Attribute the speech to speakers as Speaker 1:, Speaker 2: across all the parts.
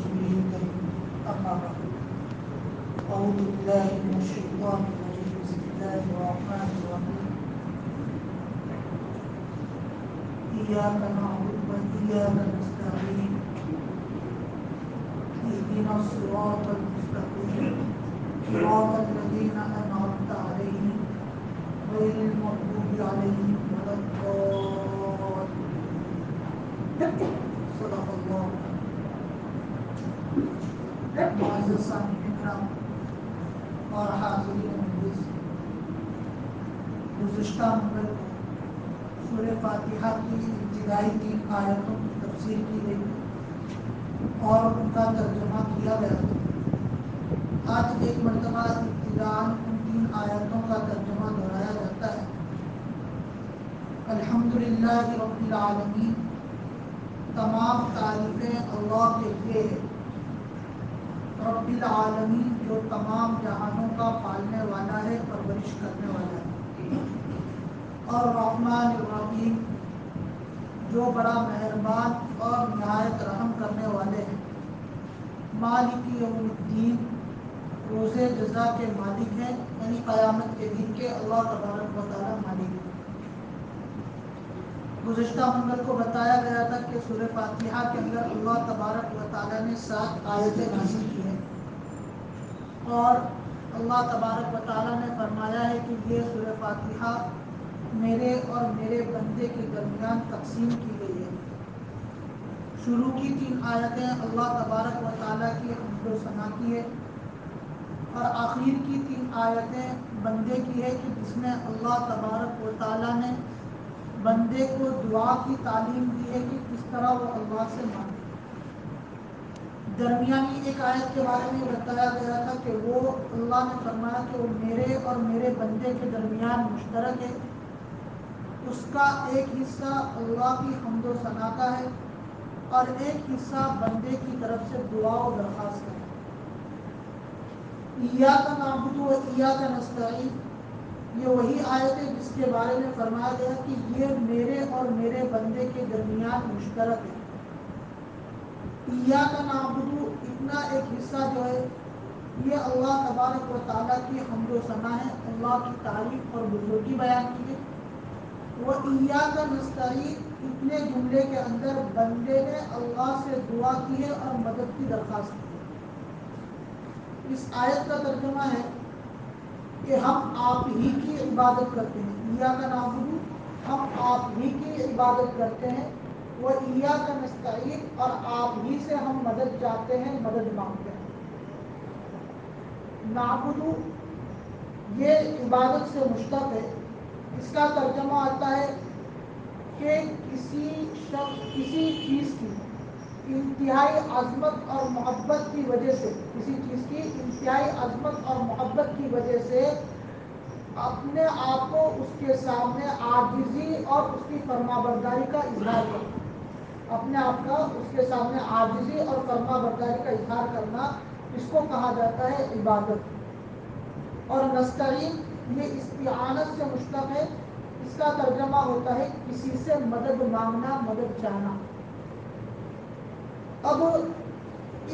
Speaker 1: رسوله الكريم أما بعد أعوذ بالله من الشيطان الرجيم بسم الله الرحمن الرحيم إياك نعبد وإياك نستعين اهدنا الصراط المستقيم صراط الذين أنعمت عليهم غير المغضوب عليهم ولا الضالين صدق اللہ. معزز سامعین کرام اور حاضرین مجلس، گزشتہ منگل کو سورہ فاتحہ کی ابتدائی 3 آیتوں کی تفسیر کی گئی اور ان کا ترجمہ کیا گیا. آج ایک مرتبہ ابتداءً ان 3 آیتوں کا ترجمہ دہرایا جاتا ہے. الحمدللہ رب العالمین، تمام تعریفیں اللہ کے لیے ہے. رب العالمین جو تمام جہانوں کا پالنے والا ہے، پرورش کرنے والا ہے. اور رحمن الرحیم جو بڑا مہربان اور نہایت رحم کرنے والے ہیں. مالک یوم الدین، روز جزا کے مالک ہیں، یعنی قیامت کے دن کے اللہ تبارک و تعالی مالک ہیں. گزشتہ منگل کو بتایا گیا تھا کہ سورہ فاتحہ کے اندر اللہ تبارک و تعالی نے 7 آیتیں نازل کی ہیں اور اللہ تبارک و تعالی نے فرمایا ہے کہ یہ سورہ فاتحہ میرے اور میرے بندے کے درمیان تقسیم کی گئی ہے. شروع کی 3 آیتیں اللہ تبارک و تعالی کی حمد و ثنا کی ہے اور آخر کی 3 آیتیں بندے کی ہے کہ جس میں اللہ تبارک و تعالی نے بندے کو دعا کی تعلیم دی ہے کہ کس طرح وہ اللہ سے مانگے. درمیانی ایک آیت کے بارے میں بتایا گیا تھا کہ وہ اللہ نے فرمایا کہ وہ میرے اور میرے بندے کے درمیان مشترک ہے. اس کا ایک حصہ اللہ کی حمد و ثنا کا ہے اور ایک حصہ بندے کی طرف سے دعا و درخواست ہے. ایاک نعبد و ایاک نستعین، یہ وہی آیت ہے جس کے بارے میں فرمایا گیا کہ یہ میرے اور میرے بندے کے درمیان مشترک ہے. ایاک نعبد، اتنا ایک حصہ جو ہے یہ اللہ تبارک و تعالیٰ کی حمد و ثنا ہے، اللہ کی تعریف اور بزرگی بیان کی ہے. وہ ایاک نستعین، اتنے جملے کے اندر بندے نے اللہ سے دعا کی ہے اور مدد کی درخواست کی ہے. اس آیت کا ترجمہ ہے کہ ہم آپ ہی کی عبادت کرتے ہیں. ایاک نعبد، ہم آپ ہی کی عبادت کرتے ہیں. وہ ایاک نستعین، اور آپ ہی سے ہم مدد چاہتے ہیں، مدد مانگتے ہیں. نعبد یہ عبادت سے مشتق ہے. اس کا ترجمہ آتا ہے کہ کسی چیز کی انتہائی عظمت اور محبت کی وجہ سے، کسی چیز کی انتہائی عظمت اور محبت کی وجہ سے اپنے آپ کو اس کے سامنے عاجزی اور اس کی فرمانبرداری کا اظہار کرنا. اپنے آپ کا اس کے سامنے عاجزی اور فرمانبرداری کا اظہار کرنا، اس کو کہا جاتا ہے عبادت. اور نستعین یہ استعانت سے مشتق ہے. اس کا ترجمہ ہوتا ہے کسی سے مدد مانگنا، مدد چاہنا. اب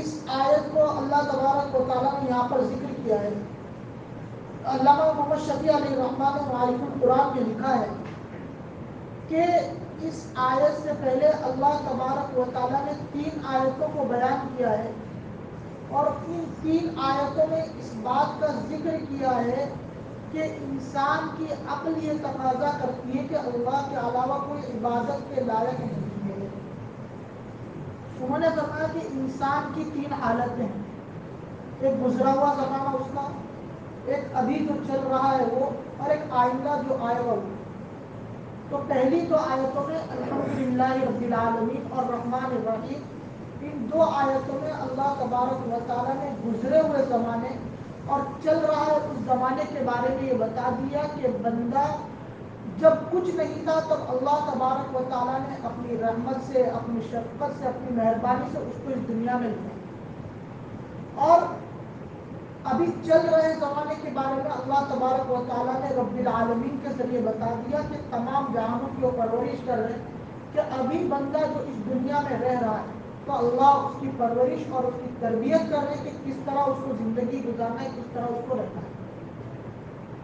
Speaker 1: اس آیت کو اللہ تبارک و تعالیٰ نے یہاں پر ذکر کیا ہے. علامہ محمد شفیع علیہ الرحمٰن معارف القرآن میں لکھا ہے کہ اس آیت سے پہلے اللہ تبارک و تعالیٰ نے 3 آیتوں کو بیان کیا ہے اور ان 3 آیتوں میں اس بات کا ذکر کیا ہے کہ انسان کی عقل یہ تقاضا کرتی ہے کہ اللہ کے علاوہ کوئی عبادت کے لائق نہیں ہے. انہوں نے فرمایا کہ انسان کی 3 حالتیں ہیں. ایک گزرا ہوا زمانہ اس کا، ایک ابھی جو چل رہا ہے وہ، اور ایک آئندہ جو آئے گا وہ. تو پہلی 2 آیتوں میں الحمدللہ رب العالمین اور رحمن الرحیم، ان 2 آیتوں میں اللہ تبارک و تعالیٰ نے گزرے ہوئے زمانے اور چل رہا ہے اس زمانے کے بارے میں یہ بتا دیا کہ بندہ جب کچھ نہیں تھا تب اللہ تبارک و تعالیٰ نے اپنی رحمت سے، اپنی شفقت سے، اپنی مہربانی سے اس کو اس دنیا میں لیا. اور ابھی چل رہے زمانے کے بارے میں اللہ تبارک و تعالیٰ نے رب العالمین کے ذریعے بتا دیا کہ تمام جہانوں کی وہ پرورش کر رہے ہیں کہ ابھی بندہ جو اس دنیا میں رہ رہا ہے تو اللہ اس کی پرورش اور اس کی تربیت کر رہے ہیں کہ کس طرح اس کو زندگی گزارنا ہے، کس طرح اس کو رکھنا ہے۔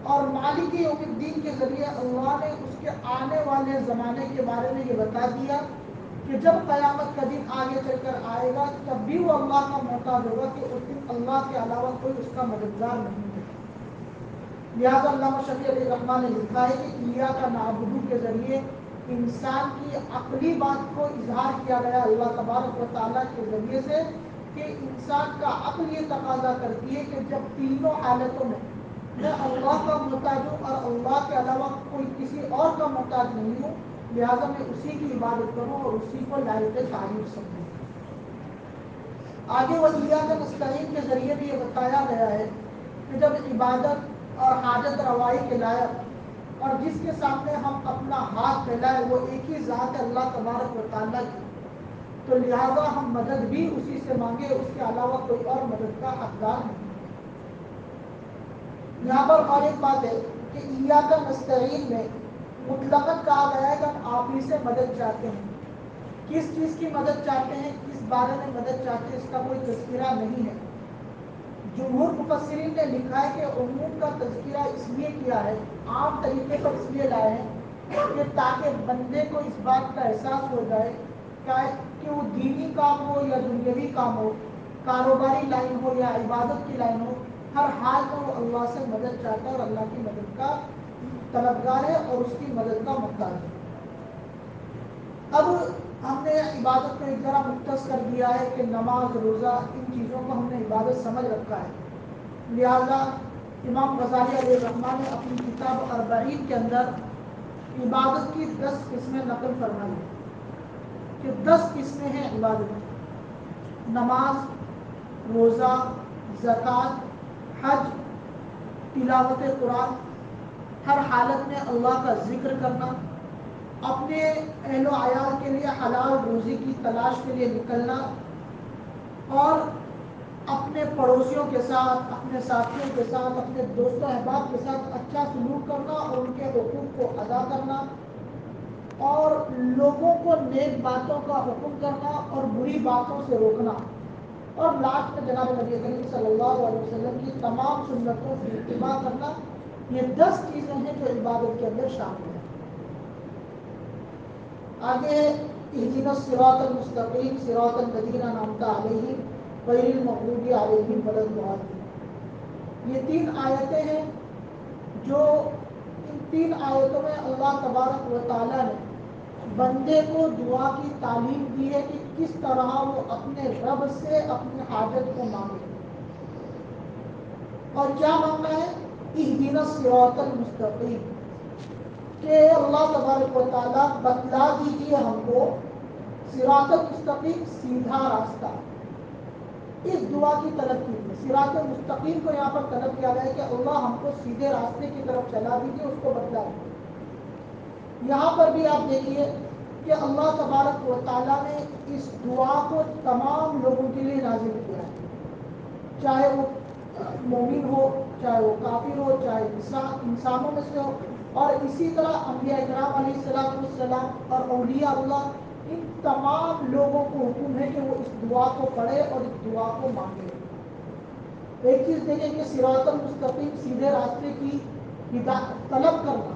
Speaker 1: اور مالک یوم الدین کے ذریعے اللہ نے اس کے آنے والے زمانے کے بارے میں یہ بتا دیا کہ جب قیامت کا دن آگے چل کر آئے گا تب بھی وہ اللہ کا محتاج ہوگا کہ اس دن اللہ کے علاوہ کوئی اس کا مددگار نہیں ہے۔ لہٰذا علامہ شفیع علیہ الرحمٰن نے لکھا ہے کہ ایاک نعبد کے ذریعے انسان کی عقلی بات کو اظہار کیا گیا اللہ تبارک و تعالیٰ کے ذریعے سے کہ انسان کا عقل یہ تقاضا کرتی ہے کہ جب تینوں حالتوں میں میں اللہ کا محتاج ہوں اور اللہ کے علاوہ کوئی کسی اور کا محتاج نہیں ہوں، لہٰذا میں اسی کی عبادت کروں اور اسی کو لائق تعریف سمجھوں۔ آگے وہ ایاک نستعین کے ذریعے بھی یہ بتایا گیا ہے کہ جب عبادت اور حاجت روائی کے لائق اور جس کے سامنے ہم اپنا ہاتھ پھیلائے وہ ایک ہی ذات ہے اللہ تبارک و تعالیٰ کی، تو لہٰذا ہم مدد بھی اسی سے مانگے، اس کے علاوہ کوئی اور مدد کا حقدار نہیں۔ یہاں پر اور ایک بات ہے کہ ایاک نستعین میں مطلقاً کہا گیا ہے کہ ہم آپ ہی سے مدد چاہتے ہیں۔ کس چیز کی مدد چاہتے ہیں، کس بارے میں مدد چاہتے ہیں، اس کا کوئی تذکرہ نہیں ہے۔ جمہور مفسرین نے لکھا ہے کہ عموم کا تذکرہ اس لیے کیا ہے، عام طریقے پر اس لیے لائے ہیں کہ تاکہ بندے کو اس بات کا احساس ہو جائے کہ وہ دینی کام ہو یا دنیاوی کام ہو، کاروباری لائن ہو یا عبادت کی لائن ہو، ہر حال میں وہ اللہ سے مدد چاہتا ہے اور اللہ کی مدد کا طلبگار ہے اور اس کی مدد کا محتاج ہے۔ اب ہم نے عبادت کو ایک ذرا مختص کر دیا ہے کہ نماز، روزہ، ان چیزوں کو ہم نے عبادت سمجھ رکھا ہے۔ لہذا امام غزالی علیہ الرحمٰن نے اپنی کتاب اربعین کے اندر عبادت کی 10 قسمیں نقل فرمائی کہ 10 قسمیں ہیں عبادت کی: نماز، روزہ، زکوٰۃ، حج، تلاوت قرآن، ہر حالت میں اللہ کا ذکر کرنا، اپنے اہل و عیال کے لیے حلال روزی کی تلاش کے لیے نکلنا، اور اپنے پڑوسیوں کے ساتھ، اپنے ساتھیوں کے ساتھ، اپنے دوست و احباب کے ساتھ اچھا سلوک کرنا اور ان کے حقوق کو ادا کرنا، اور لوگوں کو نیک باتوں کا حکم کرنا اور بری باتوں سے روکنا، اور لاسٹ میں جناب نبی کریم صلی اللہ علیہ وسلم کی تمام سنتوں کی اتباع کرنا۔ یہ 10 چیزیں ہیں جو عبادت کے اندر شامل ہیں۔ آگے اہدنا الصراط المستقیم صراط الذین انعمت علیہم غیر المغضوب علیہم ولا الضالین، یہ 3 آیتیں ہیں جو ان 3 آیتوں میں اللہ تبارک و تعالیٰ نے بندے کو دعا کی تعلیم دی ہے کہ کس طرح وہ اپنے رب سے اپنی حاجت کو مانگے۔ اور کیا مانگنا ہے؟ اہدنا الصراط المستقیم، کہ اللہ تبارک و تعالیٰ بتلا دیجیے ہم کو صراط المستقیم، سیدھا راستہ۔ اس دعا کی طلب کی ہے، صراط المستقیم کو یہاں پر طلب کیا گیا ہے کہ اللہ ہم کو سیدھے راستے کی طرف چلا دیجیے، اس کو بتلا دیجیے۔ یہاں پر بھی آپ دیکھیے کہ اللہ تبارک و تعالیٰ نے اس دعا کو تمام لوگوں کے لیے نازل کیا ہے، چاہے وہ مومن ہو، چاہے وہ کافر ہو، چاہے انسانوں میں سے ہو، اور اسی طرح انبیاء کرام علیہ السلام اور اولیاء اللہ، ان تمام لوگوں کو حکم ہے کہ وہ اس دعا کو پڑھے اور اس دعا کو مانگے۔ ایک چیز دیکھیں کہ صراط المستقیم، سیدھے راستے کی طلب کرنا،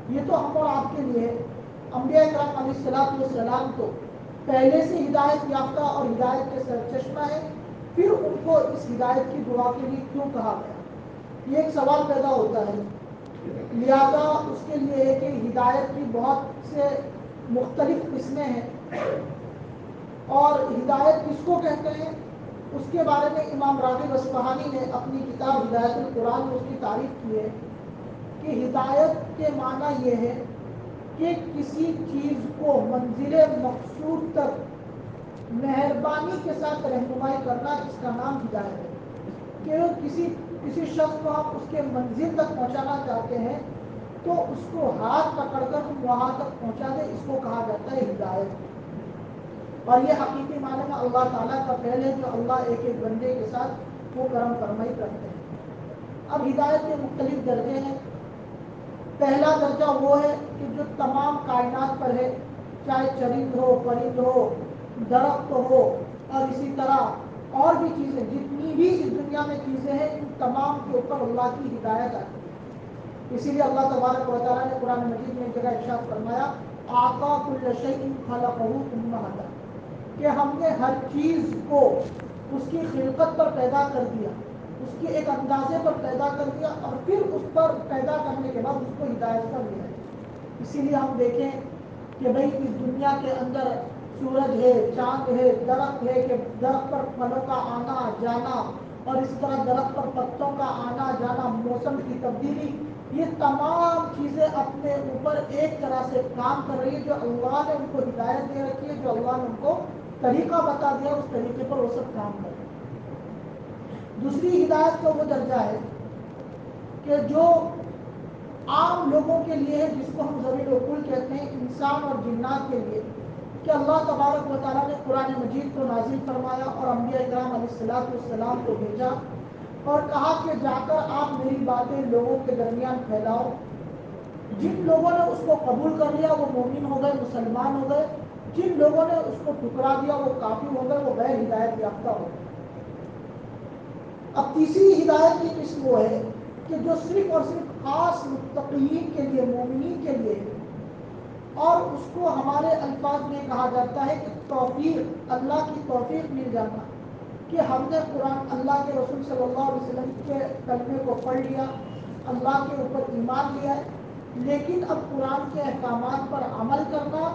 Speaker 1: یہ تو ہم اور آپ کے لیے ہے۔ انبیاء کرام علیہ السلام تو پہلے سے ہدایت یافتہ اور ہدایت کے سرچشمہ ہے، پھر ان کو اس ہدایت کی دعا کے لیے کیوں کہا گیا؟ یہ ایک سوال پیدا ہوتا ہے۔ لہذا اس کے لیے ہے کہ ہدایت کی بہت سے مختلف قسمیں ہیں، اور ہدایت کس کو کہتے ہیں اس کے بارے میں امام راغب اصفہانی نے اپنی کتاب ہدایت القرآن میں اس کی تعریف کی ہے کہ ہدایت کے معنی یہ ہے کہ کسی چیز کو منزل مقصود تک مہربانی کے ساتھ رہنمائی کرنا، جس کا نام ہدایت ہے۔ کہ کسی شخص کو آپ اس کے منزل تک پہنچانا چاہتے ہیں تو اس کو ہاتھ پکڑ کر وہاں تک پہنچا دے، اس کو کہا جاتا ہے ہدایت۔ اور یہ حقیقی معنی میں اللہ تعالیٰ کا فعل ہے جو اللہ ایک ایک بندے کے ساتھ وہ کرم فرمائی کرتے ہیں۔ اب ہدایت کے مختلف درجے ہیں۔ پہلا درجہ وہ ہے کہ جو تمام کائنات پر ہے، چاہے چرند ہو، پرند ہو، درخت ہو اور اسی طرح اور بھی چیزیں جتنی بھی اس دنیا میں چیزیں ہیں ان تمام کے اوپر اللہ کی ہدایت آتی ہے۔ اسی لیے اللہ تبارک و تعالیٰ نے قرآن مجید میں ایک جگہ ارشاد فرمایا آقا کل شیء خلقہ ثم ہدی، کہ ہم نے ہر چیز کو اس کی خلقت پر پیدا کر دیا، اس کے ایک اندازے پر پیدا کر دیا اور پھر اس پر پیدا کرنے کے بعد اس کو ہدایت پر لیا۔ اسی لیے ہم دیکھیں کہ بھئی اس دنیا کے اندر سورج ہے، چاند ہے، درخت ہے، کہ درخت پر پھلوں کا آنا جانا اور اس طرح درخت پر پتوں کا آنا جانا، موسم کی تبدیلی، یہ تمام چیزیں اپنے اوپر ایک طرح سے کام کر رہی ہے جو اللہ نے ان کو ہدایت دے رکھی ہے، جو اللہ نے ان کو طریقہ بتا دیا، اس طریقے پر وہ سب کام کر رہے ہیں۔ دوسری ہدایت کا وہ درجہ ہے کہ جو عام لوگوں کے لیے ہے، جس کو ہم ذوی العقول کہتے ہیں، انسان اور جنات کے لیے، کہ اللہ تبارک و تعالیٰ نے قرآن مجید کو نازل فرمایا اور انبیاء اکرام علیہ السلام کو بھیجا اور کہا کہ جا کر آپ میری باتیں لوگوں کے درمیان پھیلاؤ۔ جن لوگوں نے اس کو قبول کر لیا وہ مومن ہو گئے، مسلمان ہو گئے، جن لوگوں نے اس کو ٹھکرا دیا وہ کافر ہو گئے، وہ غیر ہدایت یافتہ ہو گئے۔ اب تیسری ہدایت کی قسم وہ ہے کہ جو صرف اور صرف خاص متقین کے لیے، مومنین کے لیے ہے، اور اس کو ہمارے الفاظ میں کہا جاتا ہے کہ توفیق، اللہ کی توفیق مل جانا، کہ ہم نے قرآن، اللہ کے رسول صلی اللہ علیہ وسلم کے کلمے کو پڑھ لیا، اللہ کے اوپر ایمان لیا ہے، لیکن اب قرآن کے احکامات پر عمل کرنا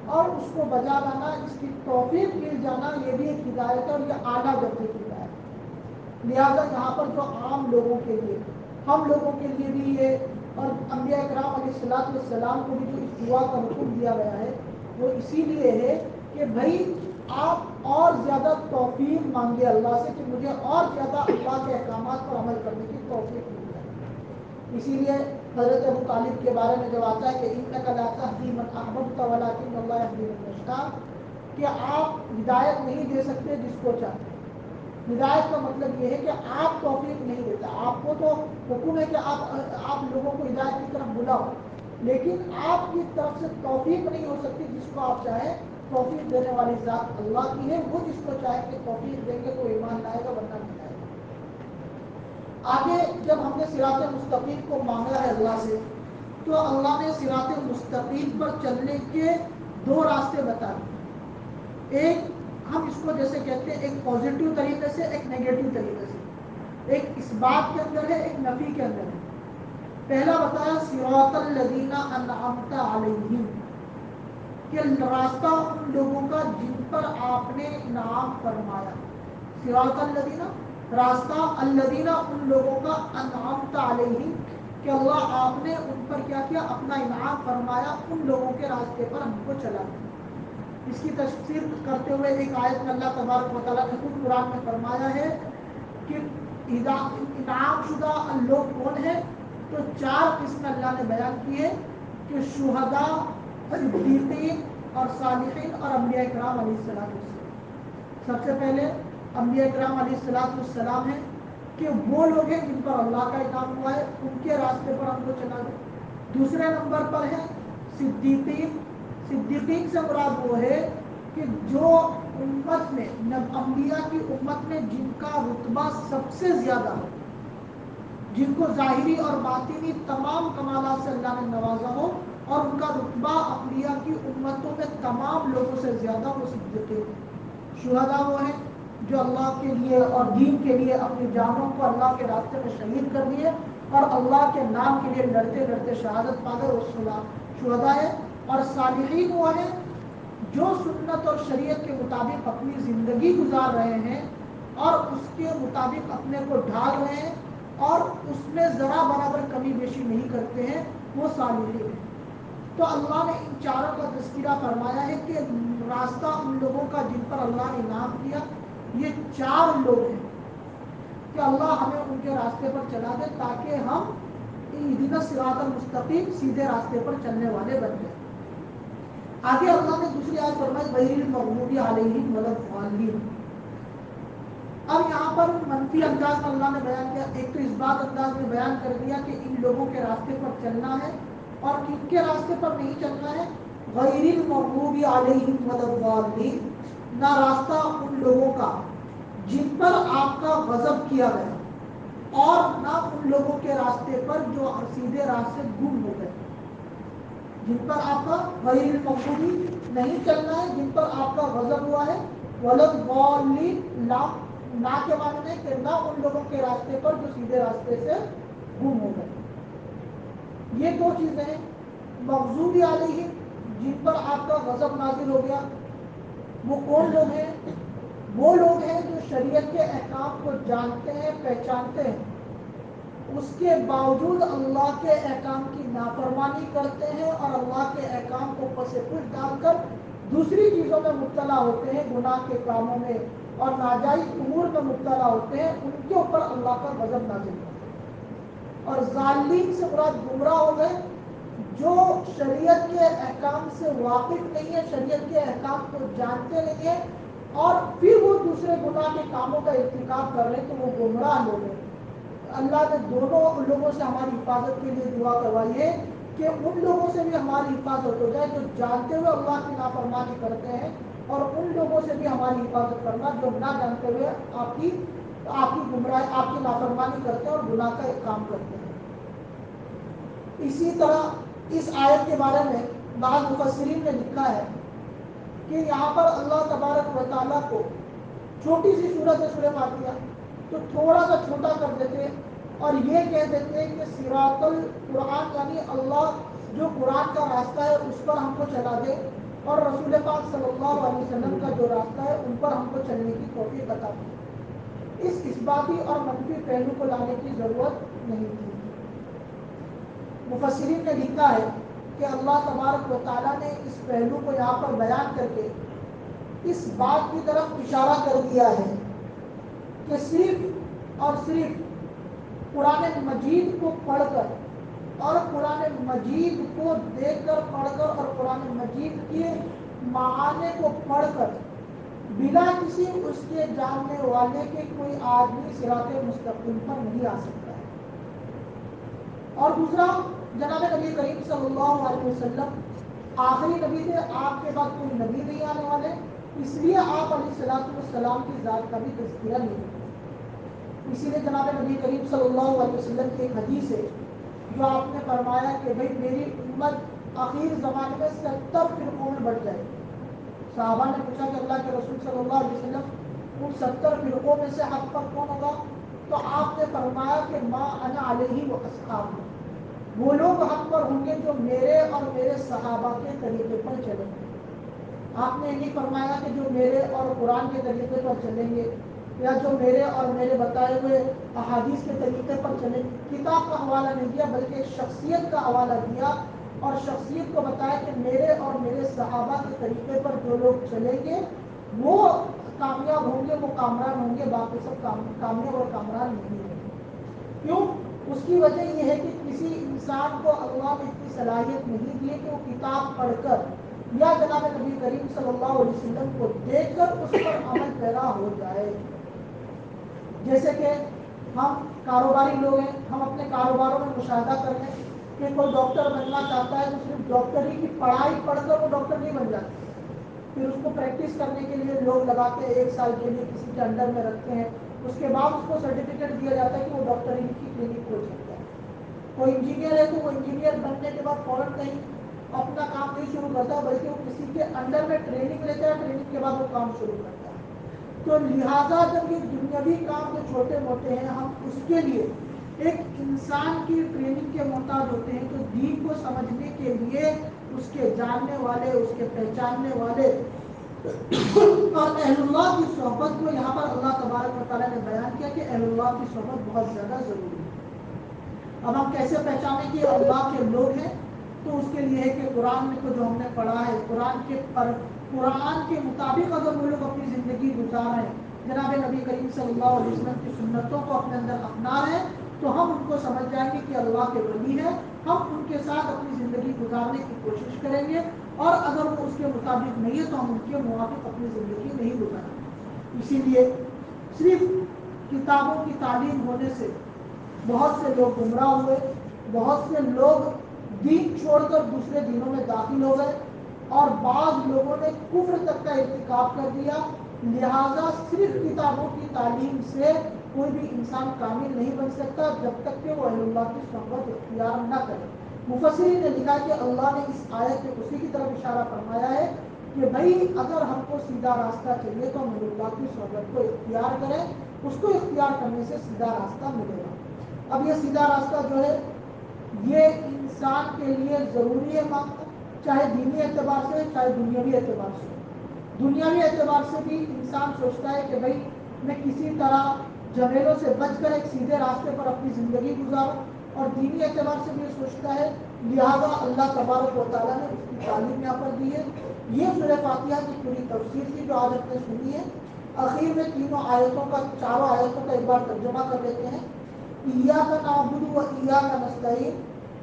Speaker 1: اور اس کو بجا لانا، اس کی توفیق مل جانا، یہ بھی ایک ہدایت ہے اور یہ اعلیٰ درجے کی ہدایت ہے۔ لہٰذا یہاں پر جو عام لوگوں کے لیے، ہم لوگوں کے لیے بھی یہ، اور انبیاء اکرام علیہ السلام کو بھی جو اس دعا کا حکم دیا گیا ہے وہ اسی لیے ہے کہ بھائی آپ اور زیادہ توفیق مانگے اللہ سے کہ مجھے اور زیادہ اللہ کے احکامات پر عمل کرنے کی توفیق مل جائے۔ اسی لیے حضرت ابو طالب کے بارے میں جب آتا ہے کہ انک لا تہدی من احببت ولکن اللہ یہدی من یشاء، کہ آپ ہدایت نہیں دے سکتے جس کو چاہتے ہیں۔ ہدایت کا مطلب یہ ہے کہ آپ توفیق نہیں دیتا، آپ کو تو حکم ہے کہ آپ لوگوں کو ہدایت کی طرف بلاؤ، لیکن آپ کی طرف سے توفیق نہیں ہو سکتی جس کو آپ چاہیں۔ توفیق دینے والی ذات اللہ کی ہے، وہ جس کو چاہے کہ توفیق دیں گے تو ایمان لائے گا، ورنہ نہیں لائے گا۔ آگے جب ہم نے صراط مستقیم کو مانگا ہے اللہ سے، تو اللہ نے صراط مستقیم پر چلنے کے دو راستے بتا دیے۔ ایک ہم اس کو جیسے کہتے ہیں ایک پازیٹیو طریقے سے، ایک نیگیٹو طریقے سے، ایک اس بات کے اندر ہے، ایک نفی کے اندر ہے۔ پہلا بتایا صراط الذین انعمت علیہم، کہ راستہ ان لوگوں کا جن پر آپ نے انعام فرمایا۔ صراط الذین، راستہ، الذین ان لوگوں کا، انعمت علیہم کہ اللہ آپ نے ان پر کیا کیا، اپنا انعام فرمایا، ان لوگوں کے راستے پر ہم کو چلا دیا۔ اس کی تفسیر کرتے ہوئے ایک آیت میں اللہ تبارک و تعالیٰ نے خود قرآن میں فرمایا ہے کہ انعام شدہ لوگ کون ہیں، تو چار قسم اللہ نے بیان کیے کہ شہداء، صدیقین اور صالحین اور انبیاء اکرام علیہ السلام۔ سب سے پہلے انبیاء اکرام علیہ السلام ہیں کہ وہ لوگ ہیں جن پر اللہ کا انعام ہوا ہے، ان کے راستے پر ہم کو چلا دیں۔ دوسرے نمبر پر ہے صدیقین۔ صدیقین سے مراد وہ ہے کہ جو امت میں، انبیاء کی امت میں جن کا رتبہ سب سے زیادہ ہو، جن کو ظاہری اور باطنی تمام کمالات سے اللہ نے نوازا ہو، اور ان کا رتبہ انبیاء کی امتوں میں تمام لوگوں سے زیادہ، وہ صدیقین ہیں۔ شہداء وہ ہیں جو اللہ کے لیے اور دین کے لیے اپنی جانوں کو اللہ کے راستے میں شہید کر دیے اور اللہ کے نام کے لیے لڑتے لڑتے شہادت پا گئے، وہ شہداء ہیں۔ اور صالحین وہ ہیں جو سنت اور شریعت کے مطابق اپنی زندگی گزار رہے ہیں اور اس کے مطابق اپنے کو ڈھال رہے ہیں اور اس میں ذرا برابر کمی بیشی نہیں کرتے ہیں، وہ صالحین ہیں۔ تو اللہ نے ان چاروں کا تذکرہ فرمایا ہے کہ راستہ ان لوگوں کا جن پر اللہ نے انعام کیا، یہ چار لوگ ہیں کہ اللہ ہمیں ان کے راستے پر چلا دے تاکہ ہم اہدنا الصراط المستقیم، سیدھے راستے پر چلنے والے بن جائیں۔ آگے اللہ نے دوسری آیت فرمائی غیر المغضوب علیہم ولا الضالین۔ اب یہاں پر منفی انداز میں اللہ نے بیان کیا، ایک تو اس بات انداز میں بیان کر دیا کہ ان لوگوں کے راستے پر چلنا ہے اور کن کے راستے پر نہیں چلنا ہے، غیر المغضوب علیہم ولا الضالین، نہ راستہ ان لوگوں کا جن پر آپ کا غضب کیا گیا، اور نہ ان لوگوں کے راستے پر جو سیدھے راستے گم ہو گئے، جن پر آپ کا غیر المغضوب نہیں چلنا ہے، جن پر آپ کا غضب ہوا ہے، وَلَضَّالِّينَ نہ کے معنی میں کہ نہ ان لوگوں کے راستے پر جو سیدھے راستے سے گم ہو گئے۔ یہ دو چیزیں ہیں، مغضوب علیہم جن پر آپ کا غضب نازل ہو گیا، وہ کون لوگ ہیں؟ وہ لوگ ہیں جو شریعت کے احکام کو جانتے ہیں، پہچانتے ہیں، اس کے باوجود اللہ کے احکام کی نافرمانی کرتے ہیں اور اللہ کے احکام کو پس پش ڈال کر دوسری چیزوں میں مبتلا ہوتے ہیں، گناہ کے کاموں میں اور ناجائز امور میں مبتلا ہوتے ہیں، ان کے اوپر اللہ کا غضب نازل ہوتا ہے۔ اور ظالمین سے مراد گمراہ ہو گئے جو شریعت کے احکام سے واقف نہیں ہے، شریعت کے احکام کو جانتے نہیں ہیں، اور پھر وہ دوسرے گناہ کے کاموں کا ارتکاب کر رہے ہیں، تو وہ گمراہ لوگ ہیں۔ اللہ نے دونوں لوگوں سے ہماری حفاظت کے لیے دعا کروائی ہے کہ ان لوگوں سے بھی ہماری حفاظت ہو جائے جو جانتے ہوئے اللہ کی نافرمانی کرتے ہیں، اور ان لوگوں سے بھی ہماری حفاظت کرنا جو نہ جانتے ہوئے آپ کی گمراہی، آپ کی نافرمانی کرتے ہیں اور گناہ کا ایک کام کرتے ہیں۔ اسی طرح اس آیت کے بارے میں بعض مفسرین نے لکھا ہے کہ یہاں پر اللہ تبارک و تعالیٰ کو چھوٹی سی صورت ہے سورہ فاتحہ، تو تھوڑا سا چھوٹا کر دیتے اور یہ کہہ دیتے کہ صراط القرآن، یعنی اللہ جو قرآن کا راستہ ہے اس پر ہم کو چلا دے، اور رسول پاک صلی اللہ علیہ وسلم کا جو راستہ ہے ان پر ہم کو چلنے کی توفیق عطا کی۔ اس اثباتی اور منفی پہلو کو لانے کی ضرورت نہیں تھی۔ مفسرین نے لکھا ہے کہ اللہ تبارک و تعالیٰ نے اس پہلو کو یہاں پر بیان کر کے اس بات کی طرف اشارہ کر دیا ہے کہ صرف اور صرف قرآن مجید کو پڑھ کر اور قرآن مجید کو دیکھ کر، پڑھ کر اور قرآن مجید کے معانی کو پڑھ کر بلا کسی اس کے جاننے والے کے کوئی آدمی صراط مستقیم پر نہیں آ سکتا ہے۔ اور دوسرا، جناب نبی کریم صلی اللہ علیہ وسلم آخری نبی تھے، آپ کے بعد کوئی نبی نہیں آنے والے، اس لیے آپ علیہ السلام کی ذات کا بھی تذکرہ نہیں ہے۔ اسی لیے جناب نبی کریم صلی اللہ علیہ وسلم کی ایک حدیث ہے جو آپ نے فرمایا کہ بھئی میری امت آخر زمانے میں 70 فرقوں میں بٹ جائے گی۔ صحابہ نے پوچھا کہ اللہ کے رسول صلی اللہ علیہ وسلم ان 70 فرقوں میں سے حق پر کون ہوگا؟ تو آپ نے فرمایا کہ ما انا علیہ و اصحابی، وہ لوگ حق پر ہوں گے جو میرے اور میرے صحابہ کے طریقے پر چلیں گے۔ آپ نے یہ نہیں فرمایا کہ جو میرے اور قرآن کے طریقے پر چلیں گے یا جو میرے اور میرے بتائے ہوئے احادیث کے طریقے پر چلیں گے، کتاب کا حوالہ نہیں دیا بلکہ شخصیت کا حوالہ دیا، اور شخصیت کو بتایا کہ میرے اور میرے صحابہ کے طریقے پر جو لوگ چلیں گے وہ کامیاب ہوں گے، وہ کامران ہوں گے، باقی سب کامیاب اور کامران نہیں ہوں گے۔ کیوں؟ اس کی وجہ یہ ہے کہ کسی انسان کو اللہ نے اتنی صلاحیت نہیں دی ہے کہ وہ کتاب پڑھ کر یا جناب نبی کریم صلی اللہ علیہ وسلم کو دیکھ کر اس پر عمل پیرا ہو جائے۔ جیسے کہ ہم کاروباری لوگ ہیں، ہم اپنے کاروباروں میں مشاہدہ کر لیں کہ کوئی ڈاکٹر بننا چاہتا ہے تو صرف ڈاکٹری کی پڑھائی پڑھ کر وہ ڈاکٹر نہیں بن جاتا، پھر اس کو پریکٹس کرنے کے لیے لوگ لگاتے ہیں، 1 سال کے لیے کسی کے انڈر میں رکھتے ہیں، اس کے بعد اس کو سرٹیفکیٹ دیا جاتا ہے کہ وہ ڈاکٹری کی کلینک کھول سکتا ہے۔ کوئی انجینئر ہے تو وہ انجینئر بننے کے بعد فوراً کہیں اپنا کام نہیں شروع کرتا بلکہ وہ کسی کے انڈر میں ٹریننگ لیتا ہے، ٹریننگ کے بعد وہ کام شروع کرتا ہے۔ تو لہٰذا جب یہ دنیاوی کام جو چھوٹے موٹے ہیں ہم اس کے لیے ایک انسان کی ٹریننگ کے محتاج ہوتے ہیں، تو دین کو سمجھنے کے لیے اس کے جاننے والے، اس کے پہچاننے والے اور اہل اللہ کی صحبت کو یہاں پر اللہ تبارک و تعالیٰ نے بیان کیا کہ اہل اللہ کی صحبت بہت زیادہ ضروری ہے۔ اب ہم کیسے پہچانیں کہ اللہ کے لوگ ہیں؟ تو اس کے لیے ہے کہ قرآن کو جو ہم نے پڑھا ہے، قرآن کے مطابق اگر وہ لوگ اپنی زندگی گزار رہے ہیں، جناب نبی کریم صلی اللہ علیہ وسلم کی سنتوں کو اپنے اندر اپنا رہے ہیں، تو ہم ان کو سمجھ جائیں گے کہ اللہ کے ولی ہیں، ہم ان کے ساتھ اپنی زندگی گزارنے کی کوشش کریں گے، اور اگر وہ اس کے مطابق نہیں ہے تو ہم ان کے موافق اپنی زندگی نہیں گزاریں گے۔ اسی لیے صرف کتابوں کی تعلیم ہونے سے بہت سے لوگ گمراہ ہوئے، بہت سے لوگ دین چھوڑ کر دوسرے دینوں میں داخل ہو گئے، اور بعض لوگوں نے کفر تک کا ارتکاب کر دیا. لہذا صرف کتابوں کی تعلیم سے کوئی بھی انسان کامل نہیں بن سکتا جب تک کہ وہ اہل اللہ کی صحبت اختیار نہ کرے. مفسرین نے لکھا کہ اللہ نے اس آیت میں اسی کی طرف اشارہ فرمایا ہے کہ بھائی اگر ہم کو سیدھا راستہ چاہیے تو ہم اللہ کی صحبت کو اختیار کریں, اس کو اختیار کرنے سے سیدھا راستہ ملے گا. اب یہ سیدھا راستہ جو ہے یہ انسان کے لیے ضروری ہے مانگنا, چاہے دینی اعتبار سے چاہے دنیاوی اعتبار سے. دنیاوی اعتبار سے بھی انسان سوچتا ہے کہ بھائی میں کسی طرح جھمیلوں سے بچ کر ایک سیدھے راستے پر اپنی زندگی گزاروں, اور دینی اعتبار سے بھی یہ سوچتا ہے لہذا اللہ تبارک و تعالیٰ نے اس کی تعلیم یہاں پر دی ہے. یہ سورہ فاتحہ کی پوری تفسیر تھی جو آج ہم نے سنی ہے. آخر میں تینوں آیتوں کا, چاروں آیتوں کا ایک بار ترجمہ کر لیتے ہیں. ایاک نعبد و ایاک نستعین,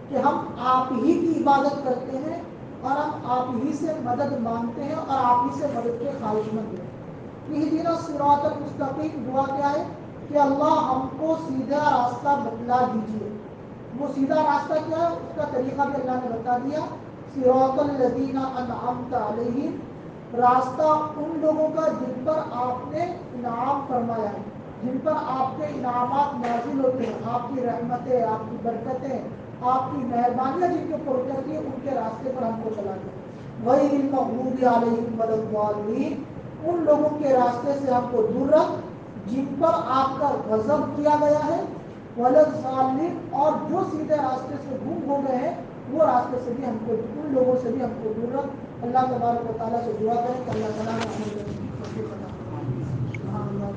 Speaker 1: کہ ہم آپ ہی کی عبادت کرتے ہیں اور ہم آپ ہی سے مدد مانگتے ہیں اور آپ ہی سے مدد کے خواہش مند ہیں. اہدنا الصراط المستقیم, دعا کیا ہے کہ اللہ ہم کو سیدھا راستہ بتلا دیجیے. وہ سیدھا راستہ کیا ہے اس کا طریقہ بھی اللہ نے بتا دیا. صراط الذین انعمت علیہم, راستہ ان لوگوں کا جن پر آپ نے انعام فرمایا ہے, جن پر آپ کے انعامات نازل ہوتے ہیں, آپ کی رحمتیں, آپ کی برکتیں, آپ کی مہربانیاں جن کے اوپر اترتی ہیں, ان کے راستے پر ہم کو چلا دیں. غیر المغضوب علیہم ولا الضالین, ان لوگوں کے راستے سے ہم کو دور رکھ جن پر آپ کا غضب کیا گیا ہے. ولا الضالین, اور جو سیدھے راستے سے گم ہو گئے ہیں وہ راستے سے بھی ہم کو, ان لوگوں سے بھی ہم کو دور رکھ. اللہ تبارک و تعالیٰ سے دعا کریں کہ اللہ تعالیٰ نے ہمیں